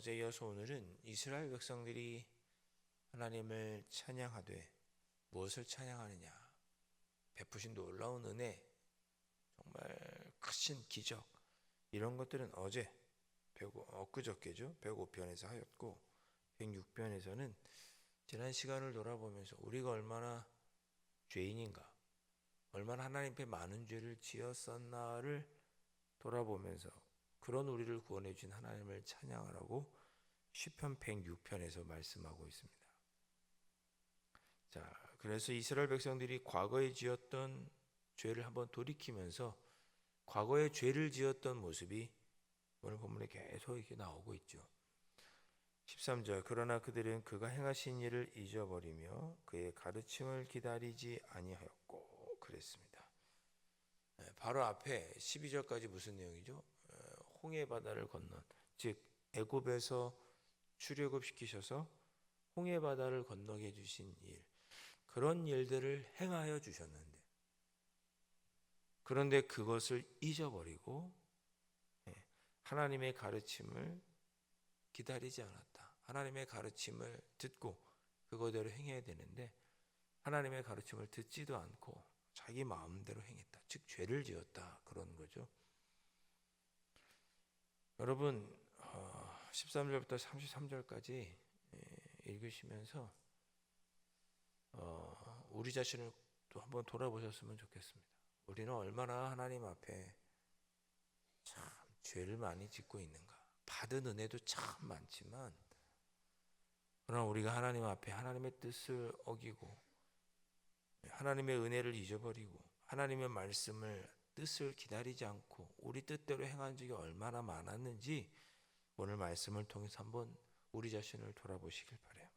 어제 이어서 오늘은 이스라엘 백성들이 하나님을 찬양하되 무엇을 찬양하느냐? 베푸신 놀라운 은혜, 정말 크신 기적, 이런 것들은 어제 엊그저께죠 105편에서 하였고, 106편에서는 지난 시간을 돌아보면서 우리가 얼마나 죄인인가, 얼마나 하나님 앞에 많은 죄를 지었었나를 돌아보면서 그런 우리를 구원해 주신 하나님을 찬양하라고 시편 106편에서 말씀하고 있습니다. 자, 그래서 이스라엘 백성들이 과거에 지었던 죄를 한번 돌이키면서 과거에 죄를 지었던 모습이 오늘 본문에 계속 이렇게 나오고 있죠. 13절, 그러나 그들은 그가 행하신 일을 잊어버리며 그의 가르침을 기다리지 아니하였고 그랬습니다. 바로 앞에 12절까지 무슨 내용이죠? 홍해 바다를 건넌, 즉 애굽에서 출애굽시키셔서 홍해 바다를 건너게 해주신 일, 그런 일들을 행하여 주셨는데, 그런데 그것을 잊어버리고 하나님의 가르침을 기다리지 않았다. 하나님의 가르침을 듣고 그거대로 행해야 되는데 하나님의 가르침을 듣지도 않고 자기 마음대로 행했다. 즉 죄를 지었다, 그런 거죠. 여러분 13절부터 33절까지 읽으시면서 우리 자신을 또 한번 돌아보셨으면 좋겠습니다. 우리는 얼마나 하나님 앞에 참 죄를 많이 짓고 있는가. 받은 은혜도 참 많지만 그러나 우리가 하나님 앞에 하나님의 뜻을 어기고 하나님의 은혜를 잊어버리고 하나님의 말씀을 뜻을 기다리지 않고 우리 뜻대로 행한 적이 얼마나 많았는지 오늘 말씀을 통해서 한번 우리 자신을 돌아보시길 바라요.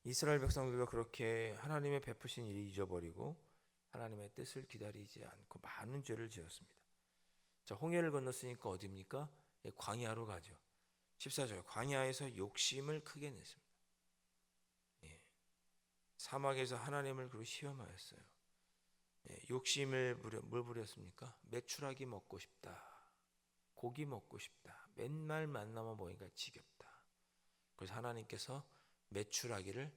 이스라엘 백성들과 그렇게 하나님의 베푸신 일을 잊어버리고 하나님의 뜻을 기다리지 않고 많은 죄를 지었습니다. 자, 홍해를 건넜으니까 어디입니까? 광야로 가죠. 14절, 광야에서 욕심을 크게 냈습니다. 사막에서 하나님을 그리고 시험하였어요. 욕심을 뭘 부렸습니까? 메추라기 먹고 싶다, 고기 먹고 싶다, 맨날 만나만 보니까 지겹다. 그래서 하나님께서 메추라기를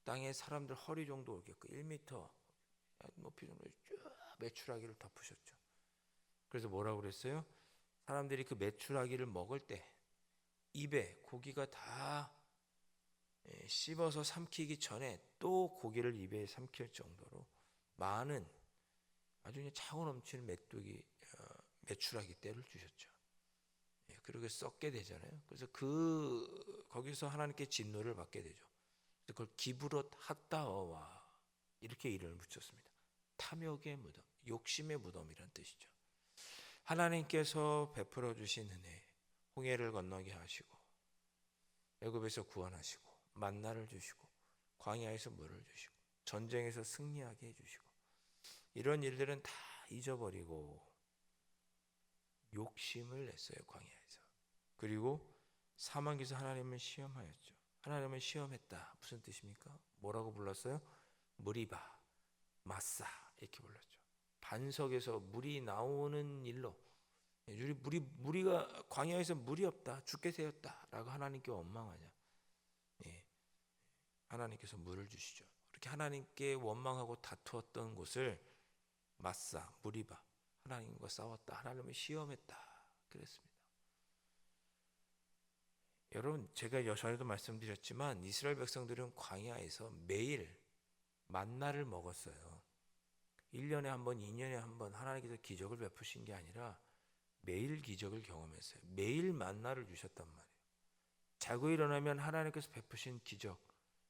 땅에 사람들 허리 정도 오게끔 1m 높이 정도 쭉 메추라기를 덮으셨죠. 그래서 뭐라고 그랬어요? 사람들이 그 메추라기를 먹을 때 입에 고기가 다 씹어서 삼키기 전에 또 고기를 입에 삼킬 정도로 많은 아주 그냥 차고 넘치는 메뚜기 메추라기 떼를 주셨죠. 그렇게 썩게 되잖아요. 그래서 거기서 하나님께 진노를 받게 되죠. 그걸 기브롯 핫다어와 이렇게 이름을 붙였습니다. 탐욕의 무덤, 욕심의 무덤이란 뜻이죠. 하나님께서 베풀어 주신 은혜, 홍해를 건너게 하시고 애굽에서 구원하시고 만나를 주시고 광야에서 물을 주시고 전쟁에서 승리하게 해주시고 이런 일들은 다 잊어버리고 욕심을 냈어요, 광야에서. 그리고 사막에서 하나님을 시험하였죠. 하나님을 시험했다. 무슨 뜻입니까? 뭐라고 불렀어요? 무리바, 마사 이렇게 불렀죠. 반석에서 물이 나오는 일로 무리가 광야에서 물이 없다, 죽게 되었다라고 하나님께 원망하냐. 하나님께서 물을 주시죠. 그렇게 하나님께 원망하고 다투었던 곳을 마사, 무리바, 하나님과 싸웠다, 하나님을 시험했다 그랬습니다. 여러분, 제가 전에도 말씀드렸지만 이스라엘 백성들은 광야에서 매일 만나를 먹었어요. 1년에 한 번, 2년에 한 번 하나님께서 기적을 베푸신 게 아니라 매일 기적을 경험했어요. 매일 만나를 주셨단 말이에요. 자고 일어나면 하나님께서 베푸신 기적,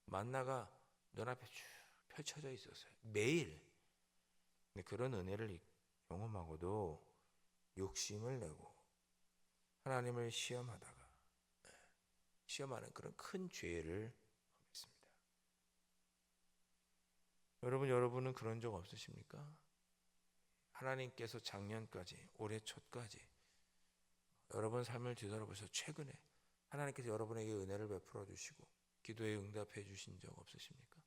만나가 눈앞에 쭉 펼쳐져 있었어요. 매일. 근데 그런 은혜를 경험하고도 욕심을 내고 하나님을 시험하는 그런 큰 죄를 범했습니다. 여러분은 그런 적 없으십니까? 하나님께서 작년까지, 올해 초까지 여러분 삶을 뒤돌아보셔서 최근에 하나님께서 여러분에게 은혜를 베풀어 주시고 기도에 응답해 주신 적 없으십니까?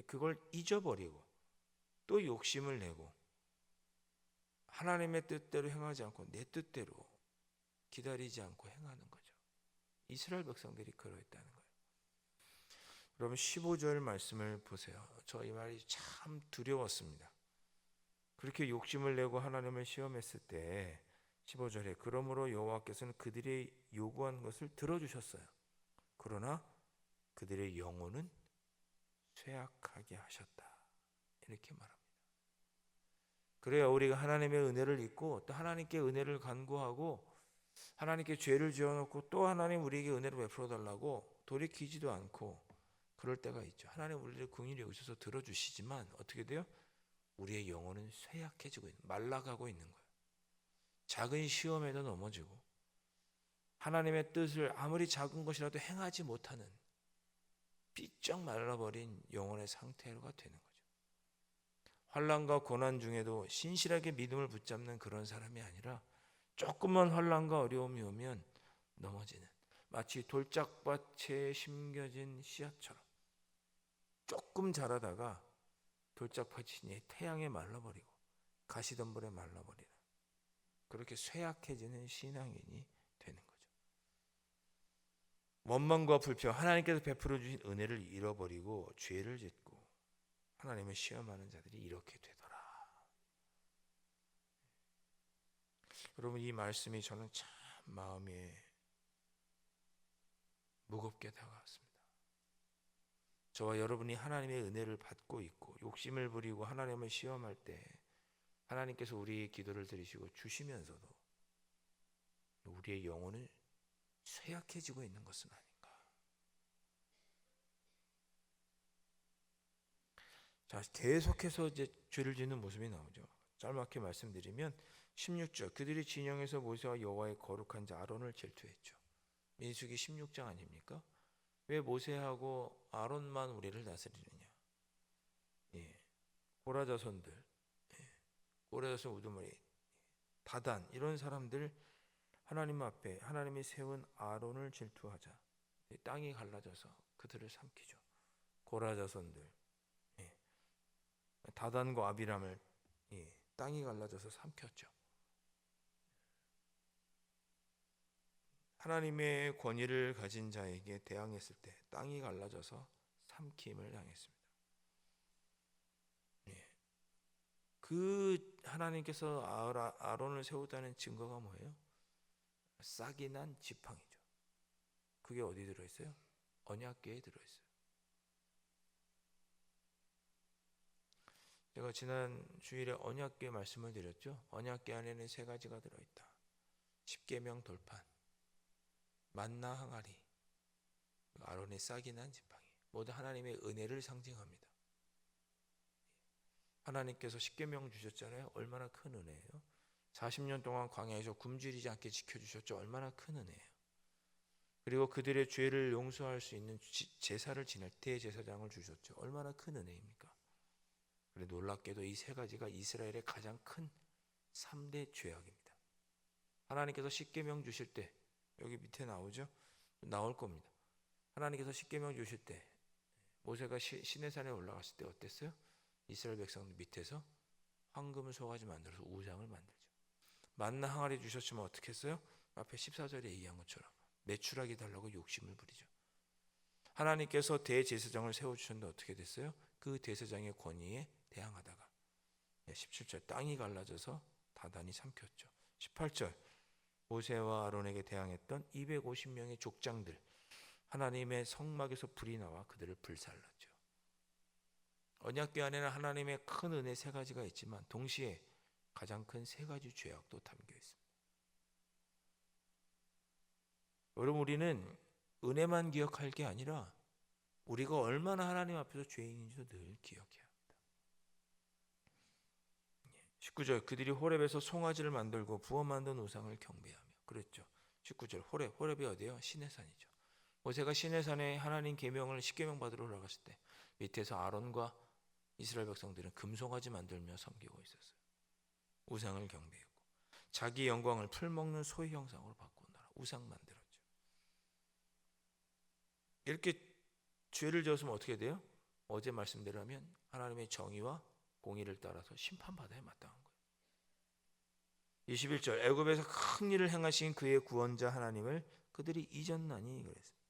그걸 잊어버리고 또 욕심을 내고 하나님의 뜻대로 행하지 않고 내 뜻대로 기다리지 않고 행하는 거죠. 이스라엘 백성들이 그러했다는 거예요. 여러분 15절 말씀을 보세요. 저 이 말이 참 두려웠습니다. 그렇게 욕심을 내고 하나님을 시험했을 때 15절에 그러므로 여호와께서는 그들이 요구한 것을 들어주셨어요. 그러나 그들의 영혼은 쇠약하게 하셨다. 이렇게 말합니다. 그래요. 우리가 하나님의 은혜를 잊고 또 하나님께 은혜를 간구하고 하나님께 죄를 지어놓고 또 하나님 우리에게 은혜를 베풀어 달라고 돌이키지도 않고 그럴 때가 있죠. 하나님 우리를 긍휼히 여기셔서 들어주시지만 어떻게 돼요? 우리의 영혼은 쇠약해지고 말라가고 있는 거예요. 작은 시험에도 넘어지고 하나님의 뜻을 아무리 작은 것이라도 행하지 못하는 삐쩍 말라버린 영혼의 상태가 되는 거죠. 환난과 고난 중에도 신실하게 믿음을 붙잡는 그런 사람이 아니라 조금만 환난과 어려움이 오면 넘어지는, 마치 돌짝밭에 심겨진 씨앗처럼 조금 자라다가 돌짝밭이 태양에 말라버리고 가시덤불에 말라버리는, 그렇게 쇠약해지는 신앙인이 되는 거죠. 원망과 불평, 하나님께서 베풀어 주신 은혜를 잃어버리고 죄를 짓고 하나님을 시험하는 자들이 이렇게 되더라. 여러분 이 말씀이 저는 참 마음에 무겁게 다가왔습니다. 저와 여러분이 하나님의 은혜를 받고 있고 욕심을 부리고 하나님을 시험할 때 하나님께서 우리의 기도를 들으시고 주시면서도 우리의 영혼은 쇠약해지고 있는 것은 아닌가. 자, 계속해서 이제 죄를 짓는 모습이 나오죠. 짧게 말씀드리면 16절 그들이 진영에서 모세와 여호와의 거룩한 자 아론을 질투했죠. 민수기 16장 아닙니까? 왜 모세하고 아론만 우리를 다스리느냐? 예, 고라 자손들, 고라 자손 우두머리, 다단 이런 사람들 하나님 앞에 하나님이 세운 아론을 질투하자 땅이 갈라져서 그들을 삼키죠. 고라 자손들, 다단과 아비람을 땅이 갈라져서 삼켰죠. 하나님의 권위를 가진 자에게 대항했을 때 땅이 갈라져서 삼킴을 당했습니다. 그 하나님께서 아론을 세우다는 증거가 뭐예요? 싹이 난 지팡이죠. 그게 어디 들어있어요? 언약궤에 들어있어요. 제가 지난 주일에 언약궤 말씀을 드렸죠. 언약궤 안에는 세 가지가 들어있다. 십계명 돌판, 만나 항아리, 아론의 싹이 난 지팡이, 모두 하나님의 은혜를 상징합니다. 하나님께서 십계명 주셨잖아요. 얼마나 큰 은혜예요. 40년 동안 광야에서 굶주리지 않게 지켜주셨죠. 얼마나 큰 은혜예요. 그리고 그들의 죄를 용서할 수 있는 제사를 지낼 대제사장을 주셨죠. 얼마나 큰 은혜입니까? 그런데 놀랍게도 이 세 가지가 이스라엘의 가장 큰 3대 죄악입니다. 하나님께서 십계명 주실 때 여기 밑에 나오죠? 나올 겁니다. 하나님께서 십계명 주실 때 모세가 시내산에 올라갔을 때 어땠어요? 이스라엘 백성들 밑에서 황금 소가지 만들어서 우상을 만들죠. 만나 항아리 주셨지만 어떻게 했어요? 앞에 14절에 얘기한 것처럼 매출하게 달라고 욕심을 부리죠. 하나님께서 대제사장을 세워주셨는데 어떻게 됐어요? 그 대제사장의 권위에 대항하다가 17절 땅이 갈라져서 다단이 삼켰죠. 18절 모세와 아론에게 대항했던 250명의 족장들, 하나님의 성막에서 불이 나와 그들을 불살랐죠. 언약궤 안에는 하나님의 큰 은혜 세 가지가 있지만 동시에 가장 큰 세 가지 죄악도 담겨 있습니다. 여러분 우리는 은혜만 기억할 게 아니라 우리가 얼마나 하나님 앞에서 죄인인지도 늘 기억해야 합니다. 19절 그들이 호렙에서 송아지를 만들고 부어 만든 우상을 경배하며 그랬죠. 19절 호렙이 어디예요? 시내산이죠. 모세가 시내산에 하나님 계명을 십계명 받으러 올라갔을 때 밑에서 아론과 이스라엘 백성들은 금송아지 만들며 섬기고 있었어요. 우상을 경배했고 자기 영광을 풀먹는 소의 형상으로 바꾼다. 우상 만들었죠. 이렇게 죄를 지었으면 어떻게 돼요? 어제 말씀대로라면 하나님의 정의와 공의를 따라서 심판받아야 마땅한 거예요. 21절 애굽에서 큰 일을 행하신 그의 구원자 하나님을 그들이 잊었나니 그랬습니다.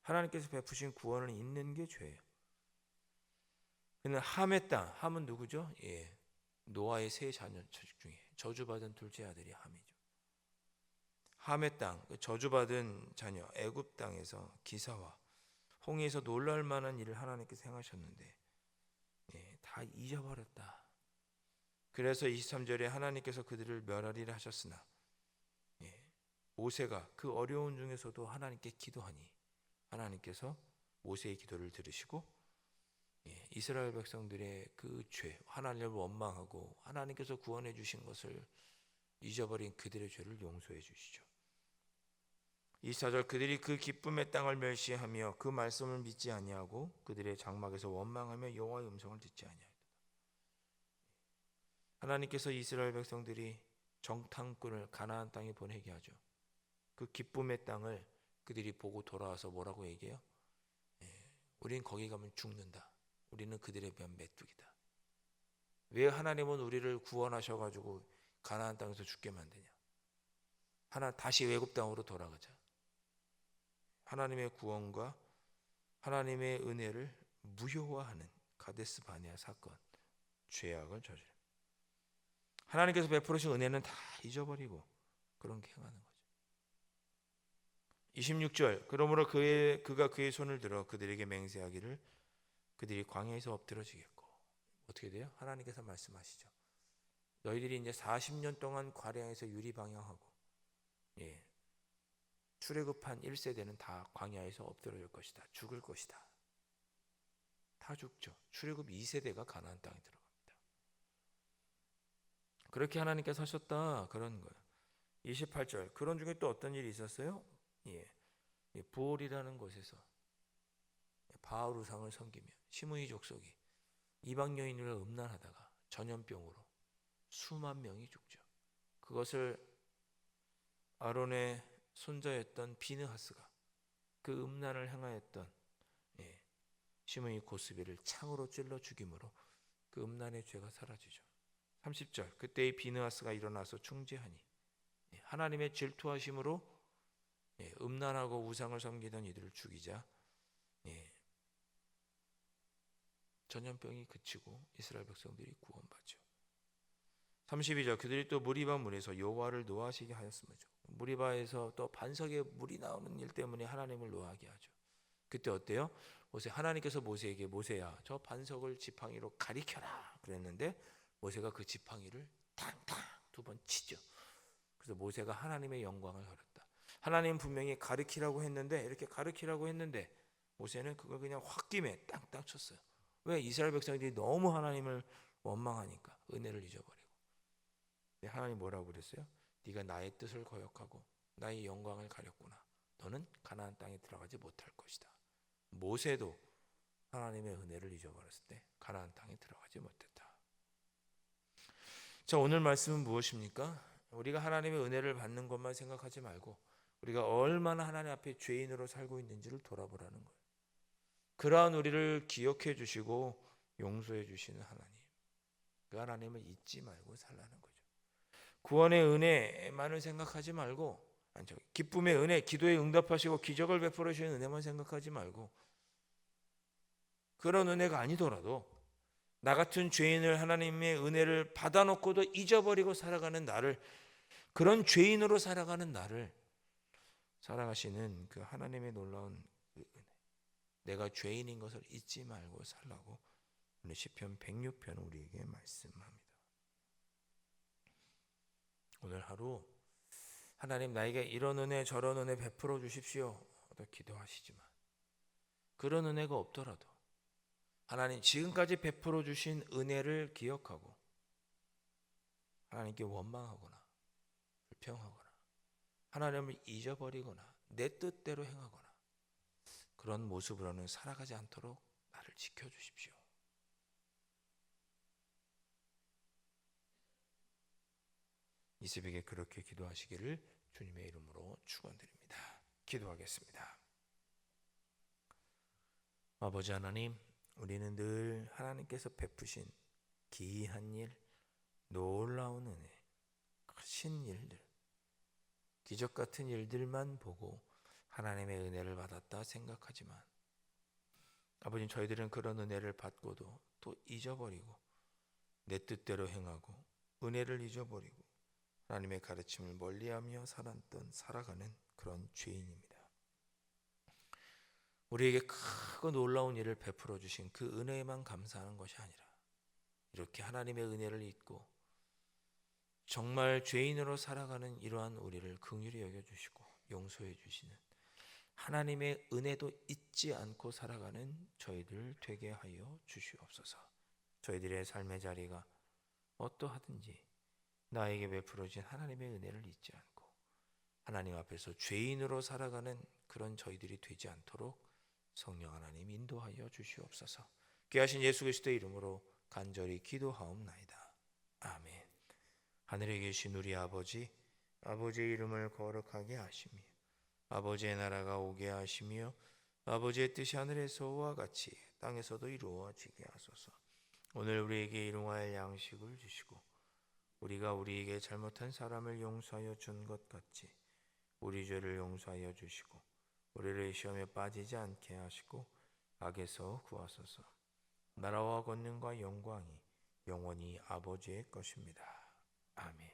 하나님께서 베푸신 구원을 잊는 게 죄예요. 그는 함의 땅, 함은 누구죠? 예, 노아의 세 자녀 중에 저주받은 둘째 아들이 함이죠. 함의 땅, 저주받은 자녀 애굽 땅에서 기사와 홍해에서 놀랄 만한 일을 하나님께서 행하셨는데 예, 다 잊어버렸다. 그래서 23절에 하나님께서 그들을 멸하리라 하셨으나 예, 모세가 그 어려운 중에서도 하나님께 기도하니 하나님께서 모세의 기도를 들으시고 예, 이스라엘 백성들의 그 죄, 하나님을 원망하고 하나님께서 구원해 주신 것을 잊어버린 그들의 죄를 용서해 주시죠. 24절 그들이 그 기쁨의 땅을 멸시하며 그 말씀을 믿지 아니하고 그들의 장막에서 원망하며 여호와의 음성을 듣지 아니하였다. 하나님께서 이스라엘 백성들이 정탐꾼을 가나안 땅에 보내게 하죠. 그 기쁨의 땅을 그들이 보고 돌아와서 뭐라고 얘기해요? 예, 우린 거기 가면 죽는다. 우리는 그들에 비한 메뚜기다. 왜 하나님은 우리를 구원하셔가지고 가나안 땅에서 죽게 만드냐? 다시 외국 땅으로 돌아가자. 하나님의 구원과 하나님의 은혜를 무효화하는 가데스 바네아 사건, 죄악을 저지릅니다. 하나님께서 베풀으신 은혜는 다 잊어버리고 그런 게 행하는 거죠. 26절 그러므로 그가 그의 손을 들어 그들에게 맹세하기를 그들이 광야에서 엎드러지겠고 어떻게 돼요? 하나님께서 말씀하시죠. 너희들이 이제 40년 동안 광야에서 유리방향하고 예, 출애굽한 1세대는 다 광야에서 엎드러질 것이다. 죽을 것이다. 다 죽죠. 출애굽 2세대가 가나안 땅에 들어갑니다. 그렇게 하나님께서 하셨다 그런 거예요. 28절 그런 중에 또 어떤 일이 있었어요? 예, 부올이라는 곳에서 바알 우상을 섬기며 시므이 족속이 이방 여인을 음란하다가 전염병으로 수만 명이 죽죠. 그것을 아론의 손자였던 비느하스가 그 음란을 행하였던 시므이 고스비를 창으로 찔러 죽임으로 그 음란의 죄가 사라지죠. 30절 그때 이 비느하스가 일어나서 중재하니 하나님의 질투하심으로 음란하고 우상을 섬기던 이들을 죽이자 전염병이 그치고 이스라엘 백성들이 구원받죠. 32절 그들이 또 무리바 물에서 여호와를 노하시게 하였습니다. 무리바에서 또 반석에 물이 나오는 일 때문에 하나님을 노하게 하죠. 그때 어때요? 하나님께서 모세에게 모세야 저 반석을 지팡이로 가리켜라 그랬는데 모세가 그 지팡이를 탕탕 2번 치죠. 그래서 모세가 하나님의 영광을 가렸다. 하나님 분명히 가리키라고 했는데 이렇게 가리키라고 했는데 모세는 그걸 그냥 홧김에 땅땅 쳤어요. 왜? 이스라엘 백성들이 너무 하나님을 원망하니까 은혜를 잊어버리고. 하나님 뭐라고 그랬어요? 네가 나의 뜻을 거역하고 나의 영광을 가렸구나. 너는 가나안 땅에 들어가지 못할 것이다. 모세도 하나님의 은혜를 잊어버렸을 때 가나안 땅에 들어가지 못했다. 자, 오늘 말씀은 무엇입니까? 우리가 하나님의 은혜를 받는 것만 생각하지 말고 우리가 얼마나 하나님 앞에 죄인으로 살고 있는지를 돌아보라는 거예요. 그러한 우리를 기억해 주시고 용서해 주시는 하나님, 그 하나님을 잊지 말고 살라는 거죠. 구원의 은혜만을 생각하지 말고 기쁨의 은혜, 기도에 응답하시고 기적을 베풀어 주시는 은혜만 생각하지 말고 그런 은혜가 아니더라도 나 같은 죄인을 하나님의 은혜를 받아놓고도 잊어버리고 살아가는 나를, 그런 죄인으로 살아가는 나를 사랑하시는 그 하나님의 놀라운 그 은혜, 내가 죄인인 것을 잊지 말고 살라고 오늘 시편 106편 우리에게 말씀합니다. 오늘 하루 하나님 나에게 이런 은혜 저런 은혜 베풀어 주십시오 기도하시지만 그런 은혜가 없더라도 하나님 지금까지 베풀어 주신 은혜를 기억하고 하나님께 원망하거나 불평하거나 하나님을 잊어버리거나 내 뜻대로 행하거나 그런 모습으로는 살아가지 않도록 나를 지켜주십시오. 이 새벽에 그렇게 기도하시기를 주님의 이름으로 축원드립니다. 기도하겠습니다. 아버지 하나님, 우리는 늘 하나님께서 베푸신 기이한 일, 놀라운 은혜, 크신 일들, 기적 같은 일들만 보고 하나님의 은혜를 받았다 생각하지만 아버님, 저희들은 그런 은혜를 받고도 또 잊어버리고 내 뜻대로 행하고 은혜를 잊어버리고 하나님의 가르침을 멀리하며 살아가는 그런 죄인입니다. 우리에게 크고 놀라운 일을 베풀어 주신 그 은혜에만 감사하는 것이 아니라 이렇게 하나님의 은혜를 잊고 정말 죄인으로 살아가는 이러한 우리를 긍휼히 여겨주시고 용서해 주시는 하나님의 은혜도 잊지 않고 살아가는 저희들 되게 하여 주시옵소서. 저희들의 삶의 자리가 어떠하든지 나에게 베풀어진 하나님의 은혜를 잊지 않고 하나님 앞에서 죄인으로 살아가는 그런 저희들이 되지 않도록 성령 하나님 인도하여 주시옵소서. 귀하신 예수 그리스도의 이름으로 간절히 기도하옵나이다. 아멘. 하늘에 계신 우리 아버지, 아버지의 이름을 거룩하게 하시며 아버지의 나라가 오게 하시며 아버지의 뜻이 하늘에서와 같이 땅에서도 이루어지게 하소서. 오늘 우리에게 일용할 양식을 주시고 우리가 우리에게 잘못한 사람을 용서하여 준 것 같이 우리 죄를 용서하여 주시고 우리를 시험에 빠지지 않게 하시고 악에서 구하소서. 나라와 권능과 영광이 영원히 아버지의 것입니다. 아멘.